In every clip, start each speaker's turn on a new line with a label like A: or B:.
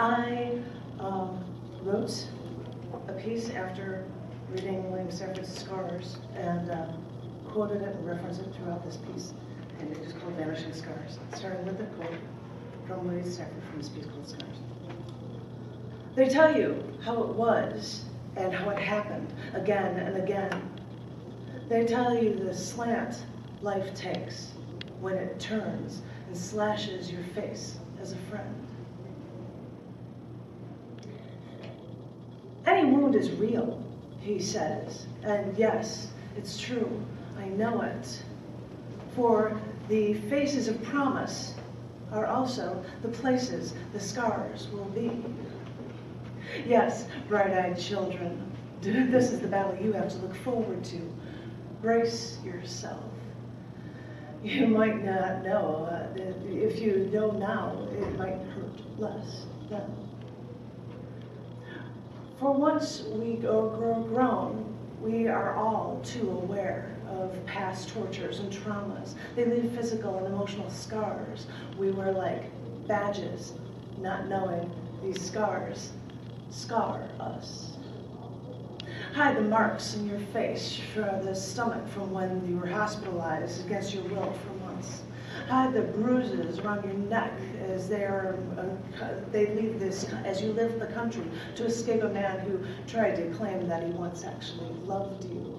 A: I wrote a piece after reading William Safran's Scars and quoted it and referenced it throughout this piece, and it is called Vanishing Scars, starting with a quote from William Safran from his piece called Scars. They tell you how it was and how it happened again and again. They tell you the slant life takes when it turns and slashes your face as a friend. Any wound is real, he says, and yes, it's true, I know it. For the faces of promise are also the places the scars will be. Yes, bright-eyed children, this is the battle you have to look forward to. Brace yourself. You might not know. If you know now, it might hurt less then. For once we grow grown, we are all too aware of past tortures and traumas. They leave physical and emotional scars. We wear like badges, not knowing these scars scar us. Hide the marks in your face for the stomach from when you were hospitalized against your will for months. Hide the bruises around your neck as they leave this as you leave the country to escape a man who tried to claim that he once actually loved you.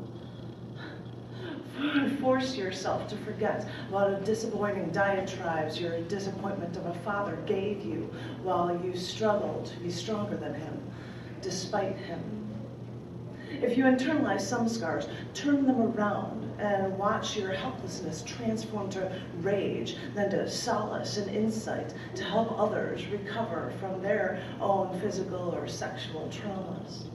A: Force yourself to forget about the disappointing diatribes your disappointment of a father gave you while you struggled to be stronger than him, despite him. If you internalize some scars, turn them around and watch your helplessness transform to rage, then to solace and insight to help others recover from their own physical or sexual traumas.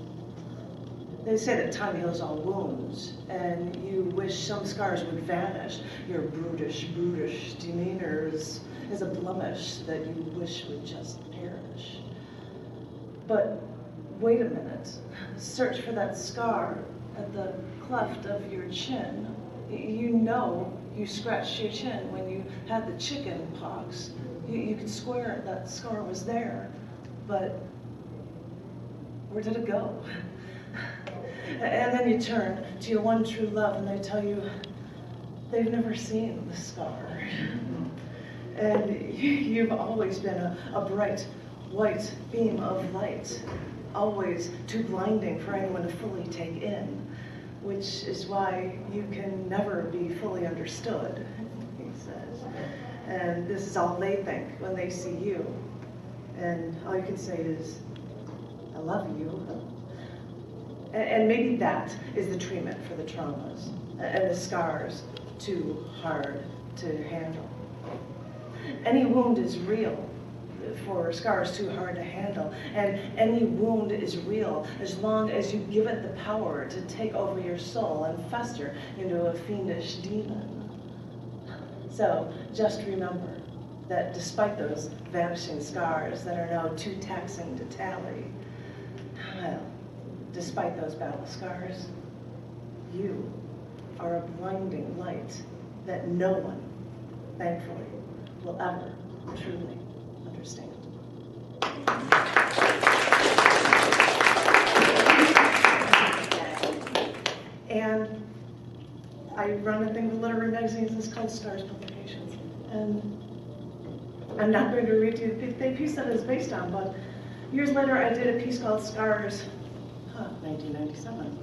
A: They say that time heals all wounds, and you wish some scars would vanish. Your brutish demeanor is a blemish that you wish would just perish. But wait a minute. Search for that scar at the cleft of your chin. You know you scratched your chin when you had the chicken pox. You could swear that scar was there, but where did it go? And then you turn to your one true love and they tell you they've never seen the scar. And you've always been a bright white beam of light, always too blinding for anyone to fully take in, which is why you can never be fully understood, he says. And this is all they think when they see you. And all you can say is, I love you. And maybe that is the treatment for the traumas and the scars too hard to handle. Any wound is real for scars too hard to handle. And any wound is real as long as you give it the power to take over your soul and fester into a fiendish demon. So just remember that despite those vanishing scars that are now too taxing to tally, well, despite those battle scars, you are a blinding light that no one, thankfully, will ever truly understand. And I run a thing with literary magazines, it's called Stars Publications. And I'm not going to read you the piece that it's based on, but years later I did a piece called Scars, 1997.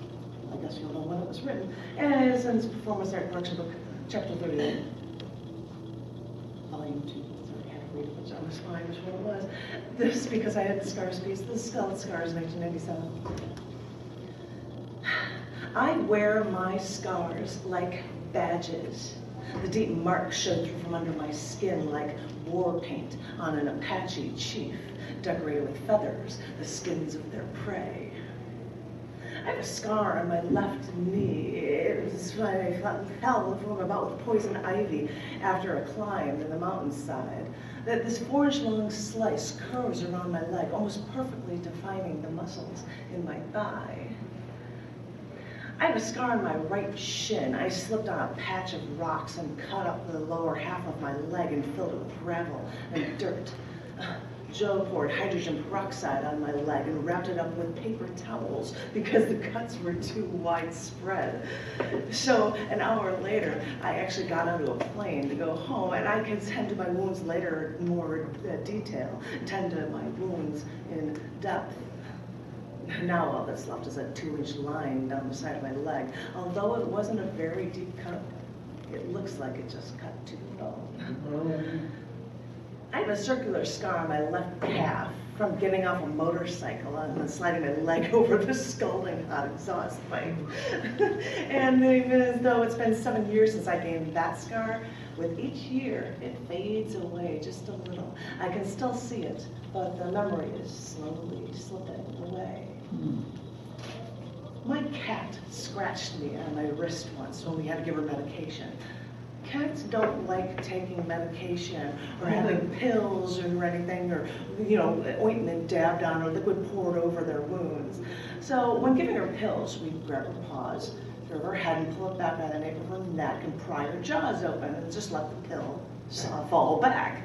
A: I guess you'll know when it was written. And it is in its performance art collection book, chapter 38. Volume 2. Sorry, I had to read it, which I was fine, which one it was. This, because I had the Scars piece. This is called Scars, 1997. I wear my scars like badges. The deep marks showed through from under my skin like war paint on an Apache chief, decorated with feathers, the skins of their prey. I have a scar on my left knee. It was when I fell from about with poison ivy after a climb in the mountainside. This 4-inch long slice curves around my leg, almost perfectly defining the muscles in my thigh. I have a scar on my right shin. I slipped on a patch of rocks and cut up the lower half of my leg and filled it with gravel and dirt. Joe poured hydrogen peroxide on my leg and wrapped it up with paper towels because the cuts were too widespread. So an hour later, I actually got onto a plane to go home, and I can tend to my wounds later in more detail, tend to my wounds in depth. Now all that's left is a 2-inch line down the side of my leg. Although it wasn't a very deep cut, it looks like it just cut to the bone. I have a circular scar on my left calf from getting off a motorcycle and sliding my leg over the scalding hot exhaust pipe. And even as though it's been 7 years since I gained that scar, with each year it fades away just a little. I can still see it, but the memory is slowly slipping away. My cat scratched me on my wrist once when we had to give her medication. Cats don't like taking medication or having pills or anything, or ointment dabbed on or liquid poured over their wounds. So when giving her pills, we grab her paws, throw her head and pull it back by the nape of her neck and pry her jaws open and just let the pill fall back.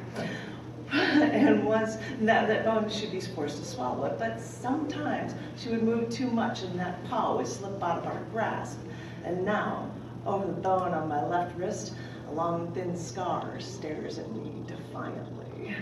A: And once that bone, she'd be forced to swallow it, but sometimes she would move too much and that paw would slip out of our grasp. And now, over the bone on my left wrist, a long, thin scar stares at me defiantly.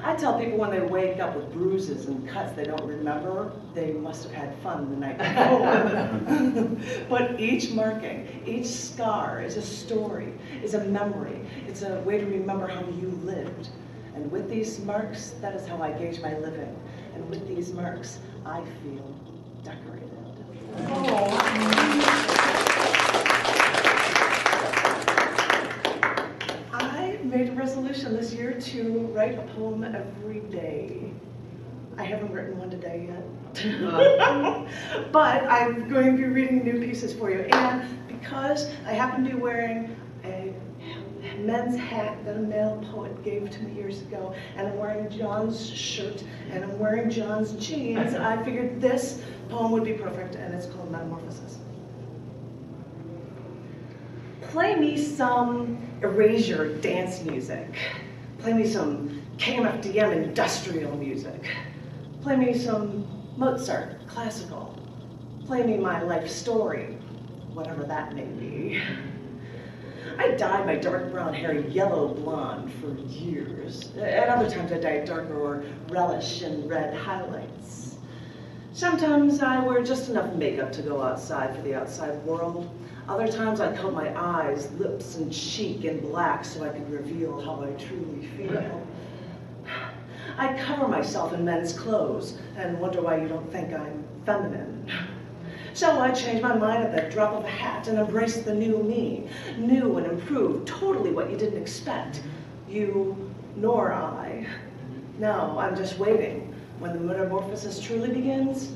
A: I tell people when they wake up with bruises and cuts they don't remember, they must have had fun the night before. But each marking, each scar is a story, is a memory. It's a way to remember how you lived. And with these marks, that is how I gauge my living. And with these marks, I feel decorated. I made a resolution this year to write a poem every day. I haven't written one today yet, but I'm going to be reading new pieces for you. And because I happen to be wearing a men's hat that a male poet gave to me years ago, and I'm wearing John's shirt, and I'm wearing John's jeans, I figured this poem would be perfect, and it's called Metamorphosis. Play me some Erasure dance music. Play me some KMFDM industrial music. Play me some Mozart classical. Play me my life story, whatever that may be. I dyed my dark brown hair yellow blonde for years. At other times I dyed darker or relish in red highlights. Sometimes I wear just enough makeup to go outside for the outside world. Other times I coat my eyes, lips, and cheek in black so I can reveal how I truly feel. I cover myself in men's clothes and wonder why you don't think I'm feminine. So I change my mind at the drop of a hat and embrace the new me, new and improved, totally what you didn't expect. You nor I. Now I'm just waiting. When the metamorphosis truly begins,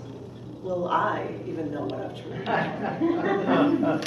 A: will I even know what I've truly done?